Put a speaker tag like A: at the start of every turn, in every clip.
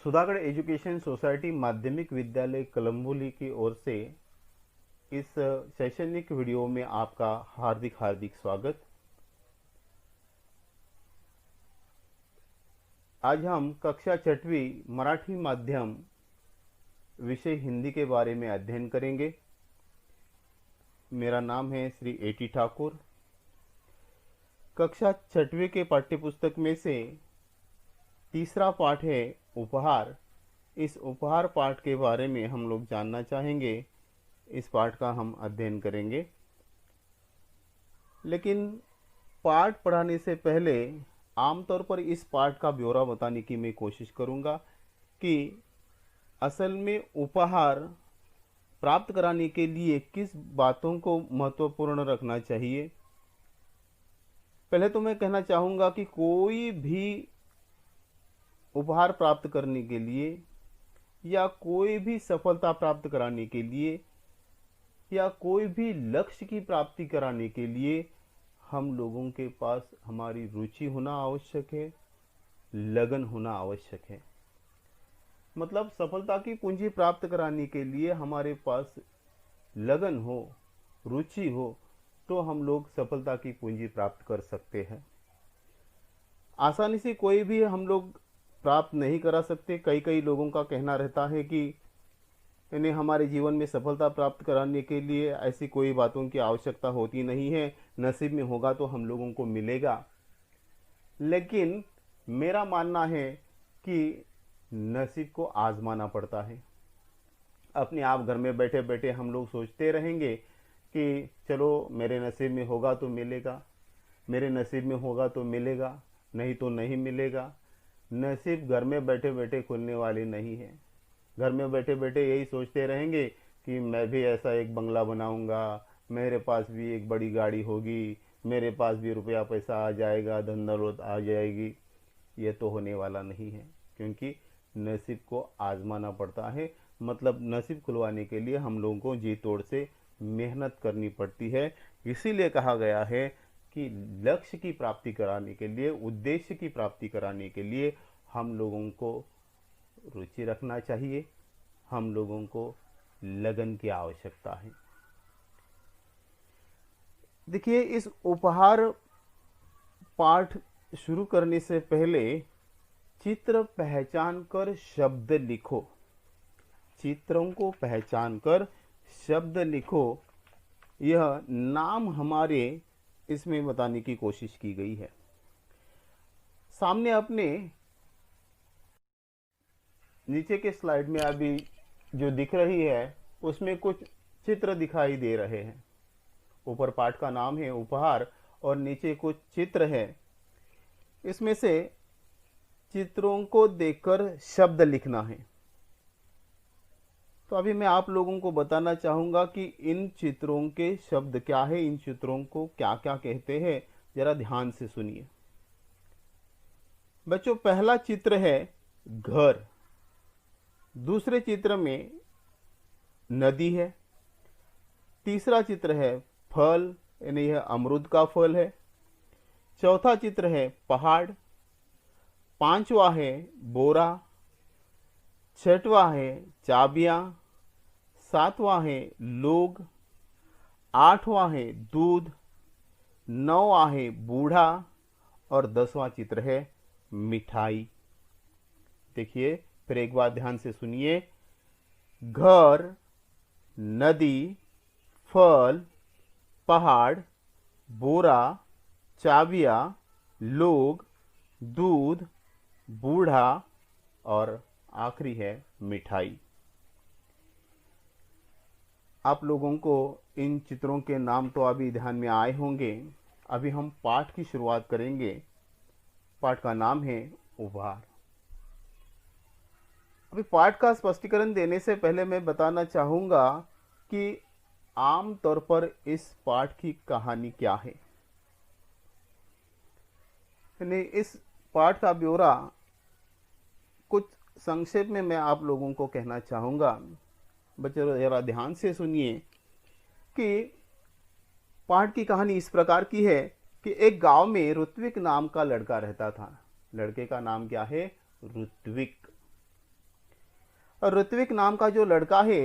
A: सुधागढ़ education society माध्यमिक विद्यालय कलम्बोली की ओर से इस शैक्षणिक वीडियो में आपका हार्दिक हार्दिक स्वागत। आज हम कक्षा छठवीं मराठी माध्यम विषय हिंदी के बारे में अध्ययन करेंगे। मेरा नाम है श्री एटी ठाकुर। कक्षा छठवीं के पाठ्यपुस्तक में से तीसरा पाठ है उपहार। इस उपहार पाठ के बारे में हम लोग जानना चाहेंगे। इस पाठ का हम अध्ययन करेंगे, लेकिन पाठ पढ़ाने से पहले आमतौर पर इस पाठ का ब्यौरा बताने की मैं कोशिश करूंगा कि असल में उपहार प्राप्त कराने के लिए किस बातों को महत्वपूर्ण रखना चाहिए। पहले तो मैं कहना चाहूंगा कि कोई भी उपहार प्राप्त करने के लिए या कोई भी सफलता प्राप्त कराने के लिए या कोई भी लक्ष्य की प्राप्ति कराने के लिए हम लोगों के पास हमारी रुचि होना आवश्यक है, लगन होना आवश्यक है। मतलब सफलता की पूंजी प्राप्त कराने के लिए हमारे पास लगन हो, रुचि हो, तो हम लोग सफलता की पूंजी प्राप्त कर सकते हैं। आसानी से कोई भी हम लोग प्राप्त नहीं करा सकते। कई लोगों का कहना रहता है कि इन्हें हमारे जीवन में सफलता प्राप्त कराने के लिए ऐसी कोई बातों की आवश्यकता होती नहीं है, नसीब में होगा तो हम लोगों को मिलेगा। लेकिन मेरा मानना है कि नसीब को आजमाना पड़ता है। अपने आप घर में बैठे बैठे हम लोग सोचते रहेंगे कि चलो मेरे नसीब में होगा तो मिलेगा, मेरे नसीब में होगा तो मिलेगा, नहीं तो नहीं मिलेगा। नसीब घर में बैठे बैठे खुलने वाली नहीं है। घर में बैठे बैठे यही सोचते रहेंगे कि मैं भी ऐसा एक बंगला बनाऊंगा, मेरे पास भी एक बड़ी गाड़ी होगी, मेरे पास भी रुपया पैसा आ जाएगा, धन दौलत आ जाएगी। ये तो होने वाला नहीं है, क्योंकि नसीब को आजमाना पड़ता है। मतलब नसीब खुलवाने के लिए हम लोगों को जी तोड़ से मेहनत करनी पड़ती है। इसीलिए कहा गया है कि लक्ष्य की प्राप्ति कराने के लिए, उद्देश्य की प्राप्ति कराने के लिए हम लोगों को रुचि रखना चाहिए, हम लोगों को लगन की आवश्यकता है। देखिए, इस उपहार पाठ शुरू करने से पहले चित्र पहचान कर शब्द लिखो। चित्रों को पहचान कर शब्द लिखो, यह नाम हमारे इसमें बताने की कोशिश की गई है। सामने अपने नीचे के स्लाइड में अभी जो दिख रही है उसमें कुछ चित्र दिखाई दे रहे हैं। ऊपर पाठ का नाम है उपहार और नीचे कुछ चित्र है। इसमें से चित्रों को देखकर शब्द लिखना है। तो अभी मैं आप लोगों को बताना चाहूंगा कि इन चित्रों के शब्द क्या है, इन चित्रों को क्या क्या कहते हैं। जरा ध्यान से सुनिए बच्चों। पहला चित्र है घर, दूसरे चित्र में नदी है, तीसरा चित्र है फल, यानी यह अमरूद का फल है, चौथा चित्र है पहाड़, पांचवा है बोरा, छठवां है चाबियां, सातवां है लोग, आठवां है दूध, नौवां है बूढ़ा और 10वां चित्र है मिठाई। देखिए, फिर एक बार ध्यान से सुनिए। घर, नदी, फल, पहाड़, बोरा, चाबियां, लोग, दूध, बूढ़ा और आखिरी है मिठाई। आप लोगों को इन चित्रों के नाम तो अभी ध्यान में आए होंगे। अभी हम पाठ की शुरुआत करेंगे। पाठ का नाम है उपहार। अभी पाठ का स्पष्टीकरण देने से पहले मैं बताना चाहूंगा कि आम तौर पर इस पाठ की कहानी क्या है। इस पाठ का ब्यौरा कुछ संक्षेप में मैं आप लोगों को कहना चाहूंगा। बच्चों जरा ध्यान से सुनिए कि पाठ की कहानी इस प्रकार की है कि एक गांव में ऋत्विक नाम का लड़का रहता था। लड़के का नाम क्या है? ऋत्विक। और ऋत्विक नाम का जो लड़का है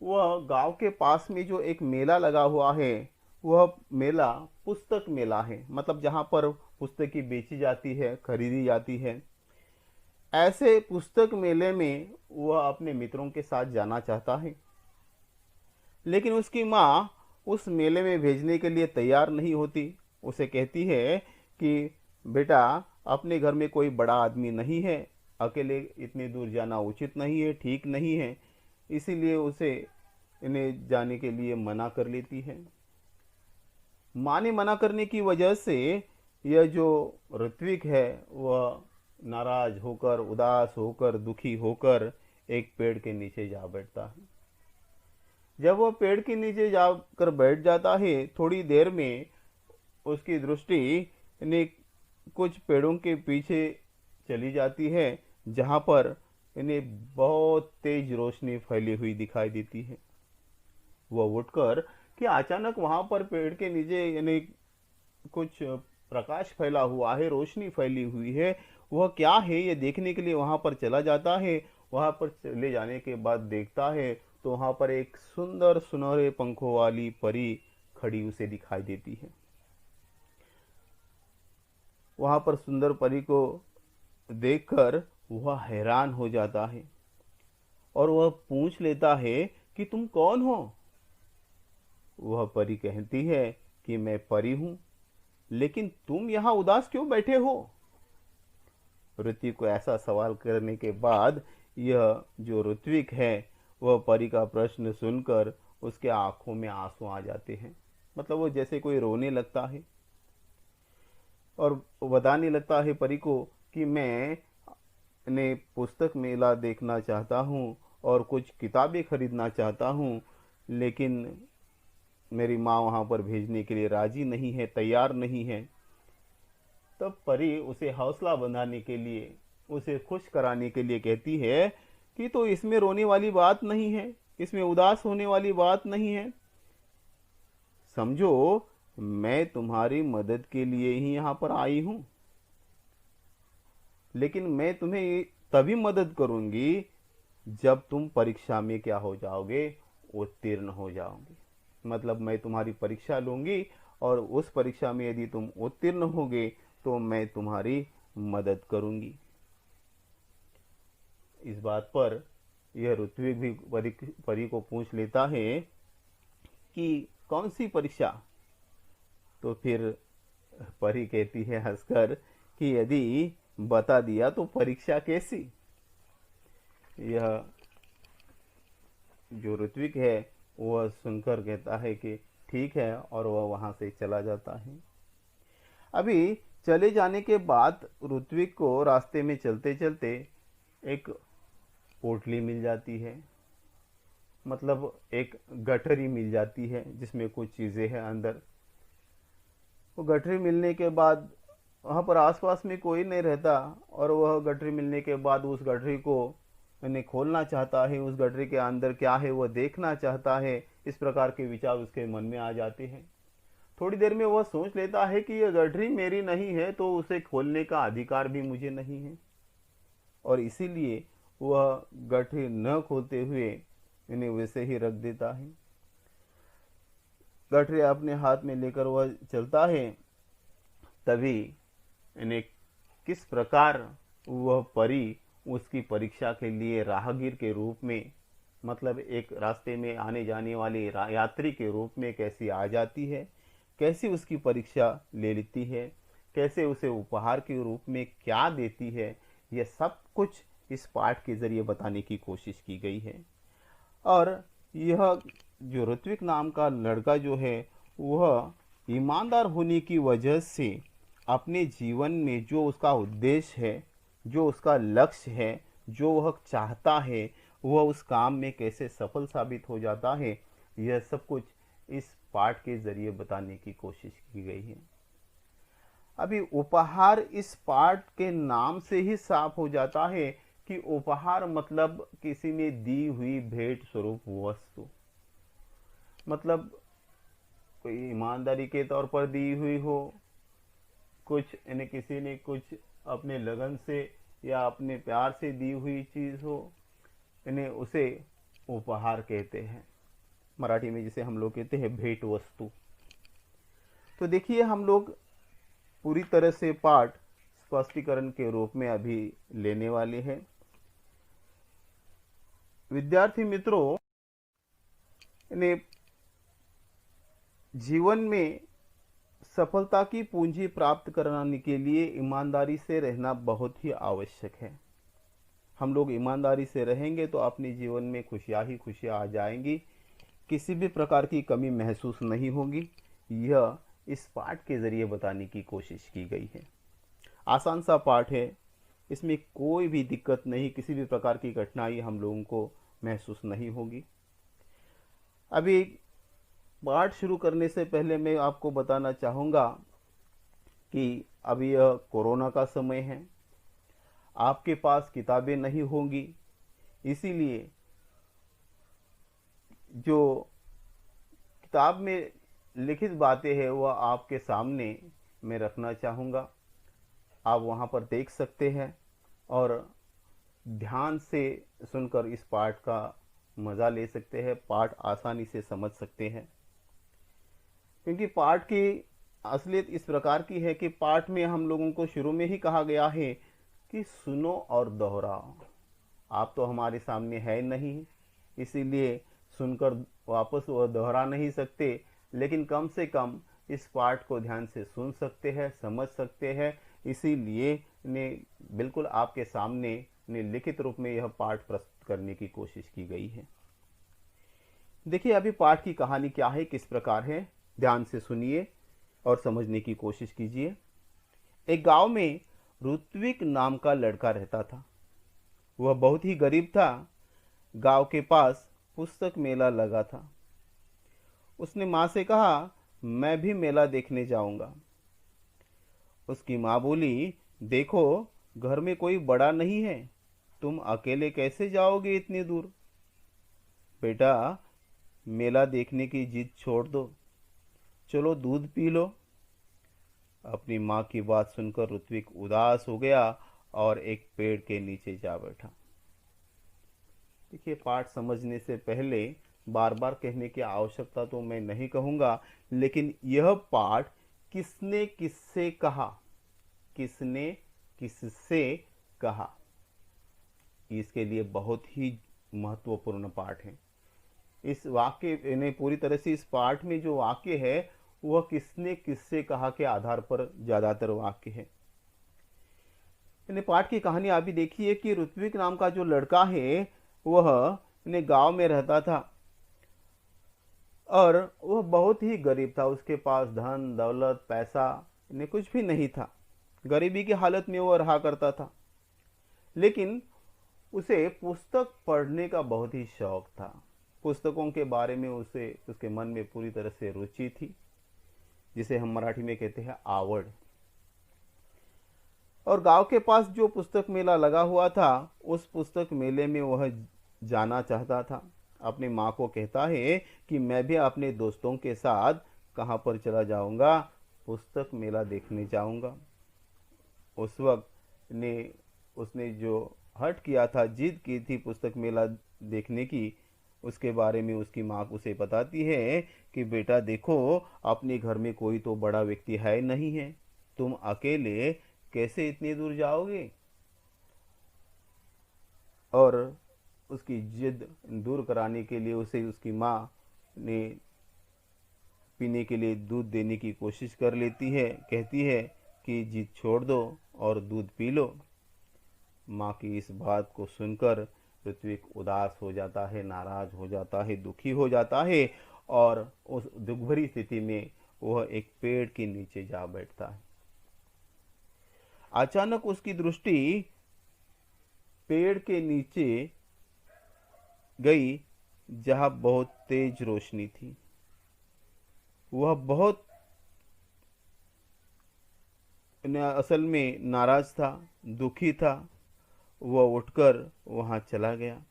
A: वह गांव के पास में जो एक मेला लगा हुआ है, वह मेला पुस्तक मेला है। मतलब जहां पर पुस्तकें बेची जाती है, खरीदी जाती है। ऐसे पुस्तक मेले में वह अपने मित्रों के साथ जाना चाहता है, लेकिन उसकी माँ उस मेले में भेजने के लिए तैयार नहीं होती। उसे कहती है कि बेटा, अपने घर में कोई बड़ा आदमी नहीं है, अकेले इतनी दूर जाना उचित नहीं है, ठीक नहीं है। इसीलिए उसे इन्हें जाने के लिए मना कर लेती है। माँ ने मना करने की वजह से यह जो ऋत्विक है वह नाराज होकर, उदास होकर, दुखी होकर एक पेड़ के नीचे जा बैठता है। जब वह पेड़ के नीचे जाकर बैठ जाता है, थोड़ी देर में उसकी दृष्टि ने कुछ पेड़ों के पीछे चली जाती है, जहां पर इन्हें बहुत तेज रोशनी फैली हुई दिखाई देती है। वह उठकर कि अचानक वहां पर पेड़ के नीचे यानी कुछ प्रकाश फैला हुआ है, रोशनी फैली हुई है, वह क्या है ये देखने के लिए वहां पर चला जाता है। वहां पर चले जाने के बाद देखता है तो वहां पर एक सुंदर सुनहरे पंखों वाली परी खड़ी उसे दिखाई देती है। वहां पर सुंदर परी को देखकर वह हैरान हो जाता है और वह पूछ लेता है कि तुम कौन हो। वह परी कहती है कि मैं परी हूं, लेकिन तुम यहां उदास क्यों बैठे हो। ऋत्विक को ऐसा सवाल करने के बाद यह जो ऋत्विक है वह परी का प्रश्न सुनकर उसके आंखों में आंसू आ जाते हैं। मतलब वो जैसे कोई रोने लगता है और बताने लगता है परी को कि मैं ने पुस्तक मेला देखना चाहता हूँ और कुछ किताबें खरीदना चाहता हूँ, लेकिन मेरी माँ वहाँ पर भेजने के लिए राजी नहीं है, तैयार नहीं है। तब परी उसे हौसला बंधाने के लिए, उसे खुश कराने के लिए कहती है कि तो इसमें रोने वाली बात नहीं है, इसमें उदास होने वाली बात नहीं है। समझो, मैं तुम्हारी मदद के लिए ही यहाँ पर आई हूँ, लेकिन मैं तुम्हें तभी मदद करूंगी जब तुम परीक्षा में क्या हो जाओगे, उत्तीर्ण हो जाओगे। मतलब मैं तुम्हारी परीक्षा लूंगी और उस परीक्षा में यदि तुम उत्तीर्ण होगे तो मैं तुम्हारी मदद करूंगी। इस बात पर यह ऋत्विक भी परी को पूछ लेता है कि कौन सी परीक्षा। तो फिर परी कहती है हंसकर कि यदि बता दिया तो परीक्षा कैसी। यह जो ऋत्विक है वह सुनकर कहता है कि ठीक है, और वह वहां से चला जाता है। अभी चले जाने के बाद ऋत्विक को रास्ते में चलते चलते एक पोटली मिल जाती है। मतलब एक गठरी मिल जाती है जिसमें कुछ चीजें हैं अंदर। वो गठरी मिलने के बाद वहाँ पर आसपास में कोई नहीं रहता, और वह गठरी मिलने के बाद उस गठरी को मैंने खोलना चाहता है, उस गठरी के अंदर क्या है वह देखना चाहता है। इस प्रकार के विचार उसके मन में आ जाते हैं। थोड़ी देर में वह सोच लेता है कि यह गठरी मेरी नहीं है तो उसे खोलने का अधिकार भी मुझे नहीं है, और इसीलिए वह गठरी न खोलते हुए इन्हें वैसे ही रख देता है। गठरी अपने हाथ में लेकर वह चलता है। तभी इन्हें किस प्रकार वह परी उसकी परीक्षा के लिए राहगीर के रूप में, मतलब एक रास्ते में आने जाने वाले यात्री के रूप में कैसी आ जाती है, कैसे उसकी परीक्षा ले लेती है, कैसे उसे उपहार के रूप में क्या देती है, यह सब कुछ इस पाठ के जरिए बताने की कोशिश की गई है। और यह जो ऋत्विक नाम का लड़का जो है वह ईमानदार होने की वजह से अपने जीवन में जो उसका उद्देश्य है, जो उसका लक्ष्य है, जो वह चाहता है, वह उस काम में कैसे सफल साबित हो जाता है, यह सब कुछ इस पाठ के जरिए बताने की कोशिश की गई है। अभी उपहार इस पाठ के नाम से ही साफ हो जाता है कि उपहार मतलब किसी ने दी हुई भेंट स्वरूप वस्तु, मतलब कोई ईमानदारी के तौर पर दी हुई हो, कुछ यानी किसी ने कुछ अपने लगन से या अपने प्यार से दी हुई चीज हो, इन्हें उसे उपहार कहते हैं, मराठी में जिसे हम लोग कहते हैं भेंट वस्तु। तो देखिए हम लोग पूरी तरह से पाठ स्पष्टीकरण के रूप में अभी लेने वाले हैं। विद्यार्थी मित्रों, इन्हें जीवन में सफलता की पूंजी प्राप्त कराने के लिए ईमानदारी से रहना बहुत ही आवश्यक है। हम लोग ईमानदारी से रहेंगे तो अपने जीवन में खुशियां ही खुशियां आ जाएंगी, किसी भी प्रकार की कमी महसूस नहीं होगी। यह इस पाठ के जरिए बताने की कोशिश की गई है। आसान सा पाठ है, इसमें कोई भी दिक्कत नहीं, किसी भी प्रकार की कठिनाई हम लोगों को महसूस नहीं होगी। अभी पाठ शुरू करने से पहले मैं आपको बताना चाहूँगा कि अभी यह कोरोना का समय है, आपके पास किताबें नहीं होंगी, इसीलिए जो किताब में लिखित बातें हैं वह आपके सामने मैं रखना चाहूँगा। आप वहाँ पर देख सकते हैं और ध्यान से सुनकर इस पाठ का मज़ा ले सकते हैं, पाठ आसानी से समझ सकते हैं। क्योंकि पाठ की असलियत इस प्रकार की है कि पाठ में हम लोगों को शुरू में ही कहा गया है कि सुनो और दोहराओ। आप तो हमारे सामने है नहीं, इसीलिए सुनकर वापस वह दोहरा नहीं सकते, लेकिन कम से कम इस पाठ को ध्यान से सुन सकते हैं, समझ सकते हैं। इसीलिए ने बिल्कुल आपके सामने ने लिखित रूप में यह पाठ प्रस्तुत करने की कोशिश की गई है। देखिए अभी पाठ की कहानी क्या है, किस प्रकार है, ध्यान से सुनिए और समझने की कोशिश कीजिए। एक गांव में ऋत्विक नाम का लड़का रहता था। वह बहुत ही गरीब था। गांव के पास पुस्तक मेला लगा था। उसने माँ से कहा, मैं भी मेला देखने जाऊंगा। उसकी माँ बोली, देखो घर में कोई बड़ा नहीं है, तुम अकेले कैसे जाओगे इतनी दूर। बेटा मेला देखने की जिद छोड़ दो, चलो दूध पी लो। अपनी माँ की बात सुनकर ऋत्विक उदास हो गया और एक पेड़ के नीचे जा बैठा। देखिए पाठ समझने से पहले बार बार कहने की आवश्यकता तो मैं नहीं कहूँगा, लेकिन यह पाठ किसने किससे कहा, किसने किससे कहा, इसके लिए बहुत ही महत्वपूर्ण पाठ है। इस वाक्य ने पूरी तरह से इस पाठ में जो वाक्य है वह किसने किससे कहा के आधार पर ज्यादातर वाक्य है। पाठ की कहानी आप भी देखिए कि ऋत्विक नाम का जो लड़का है वह गांव में रहता था और वह बहुत ही गरीब था। उसके पास धन दौलत पैसा कुछ भी नहीं था। गरीबी की हालत में वह रहा करता था, लेकिन उसे पुस्तक पढ़ने का बहुत ही शौक था। पुस्तकों के बारे में उसे उसके मन में पूरी तरह से रुचि थी, जिसे हम मराठी में कहते हैं आवड़। और गांव के पास जो पुस्तक मेला लगा हुआ था, उस पुस्तक मेले में वह जाना चाहता था। अपनी माँ को कहता है कि मैं भी अपने दोस्तों के साथ कहाँ पर चला जाऊंगा, पुस्तक मेला देखने जाऊंगा। उस वक्त उसने जो हट किया था, जिद की थी पुस्तक मेला देखने की, उसके बारे में उसकी माँ उसे बताती है कि बेटा देखो अपने घर में कोई तो बड़ा व्यक्ति है नहीं है, तुम अकेले कैसे इतनी दूर जाओगे। और उसकी जिद दूर कराने के लिए उसे उसकी माँ ने पीने के लिए दूध देने की कोशिश कर लेती है। कहती है कि जिद छोड़ दो और दूध पी लो। माँ की इस बात को सुनकर ऋत्विक उदास हो जाता है, नाराज हो जाता है, दुखी हो जाता है और उस दुख भरी स्थिति में वह एक पेड़ के नीचे जा बैठता है। अचानक उसकी दृष्टि पेड़ के नीचे गई जहां बहुत तेज रोशनी थी। वह बहुत असल में नाराज था, दुखी था। वह उठकर वहां चला गया।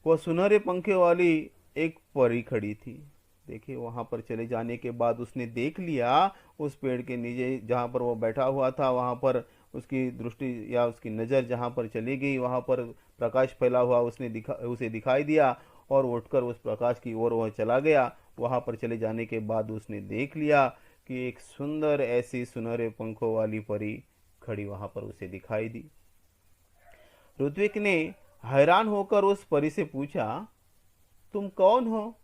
A: वह सुनहरे पंखे वाली एक परी खड़ी थी। देखिए वहां पर चले जाने के बाद उसने देख लिया उस पेड़ के नीचे जहां पर वो बैठा हुआ था, वहां पर उसकी दृष्टि या उसकी नज़र जहाँ पर चली गई वहाँ पर प्रकाश फैला हुआ उसे दिखाई दिया और उठकर उस प्रकाश की ओर वह चला गया। वहाँ पर चले जाने के बाद उसने देख लिया कि एक सुंदर ऐसी सुनहरे पंखों वाली परी खड़ी वहाँ पर उसे दिखाई दी। ऋत्विक ने हैरान होकर उस परी से पूछा, तुम कौन हो?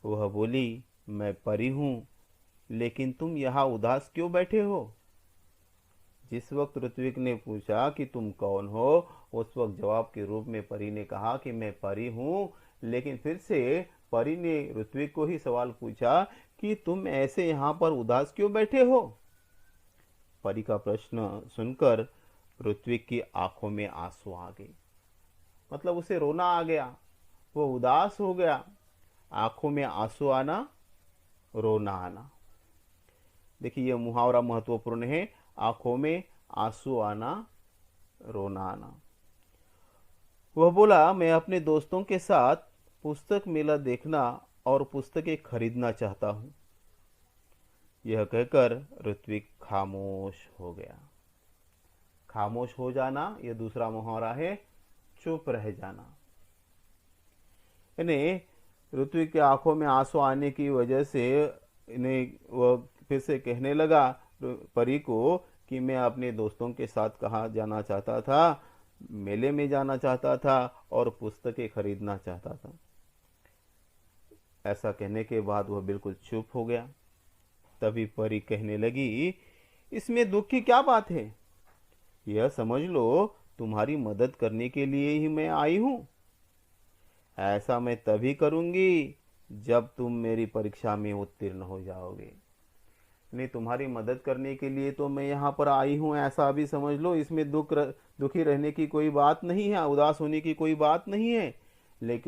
A: वह बोली, मैं परी हूं, लेकिन तुम यहाँ उदास क्यों बैठे हो? जिस वक्त ऋत्विक ने पूछा कि तुम कौन हो, उस वक्त जवाब के रूप में परी ने कहा कि मैं परी हूं। लेकिन फिर से परी ने ऋत्विक को ही सवाल पूछा कि तुम ऐसे यहाँ पर उदास क्यों बैठे हो? परी का प्रश्न सुनकर ऋत्विक की आंखों में आंसू आ गए। मतलब उसे रोना आ गया, वो उदास हो गया। आंखों में आंसू आना, रोना आना। देखिए यह मुहावरा महत्वपूर्ण है। आंखों में आंसू आना, रोना आना। वह बोला, मैं अपने दोस्तों के साथ पुस्तक मेला देखना और पुस्तकें खरीदना चाहता हूं। यह कहकर ऋत्विक खामोश हो गया। खामोश हो जाना यह दूसरा मुहावरा है, चुप रह जाना। यानी ऋत्विक की आंखों में आंसू आने की वजह से इन्हें वह फिर से कहने लगा परी को कि मैं अपने दोस्तों के साथ कहाँ जाना चाहता था, मेले में जाना चाहता था और पुस्तकें खरीदना चाहता था। ऐसा कहने के बाद वह बिल्कुल चुप हो गया। तभी परी कहने लगी, इसमें दुख की क्या बात है? यह समझ लो तुम्हारी मदद करने के लिए ही मैं आई हूं। ऐसा मैं तभी करूंगी जब तुम मेरी परीक्षा में उत्तीर्ण हो जाओगे। नहीं, तुम्हारी मदद करने के लिए तो मैं यहाँ पर आई हूँ, ऐसा भी समझ लो। इसमें दुखी रहने की कोई बात नहीं है, उदास होने की कोई बात नहीं है। लेकिन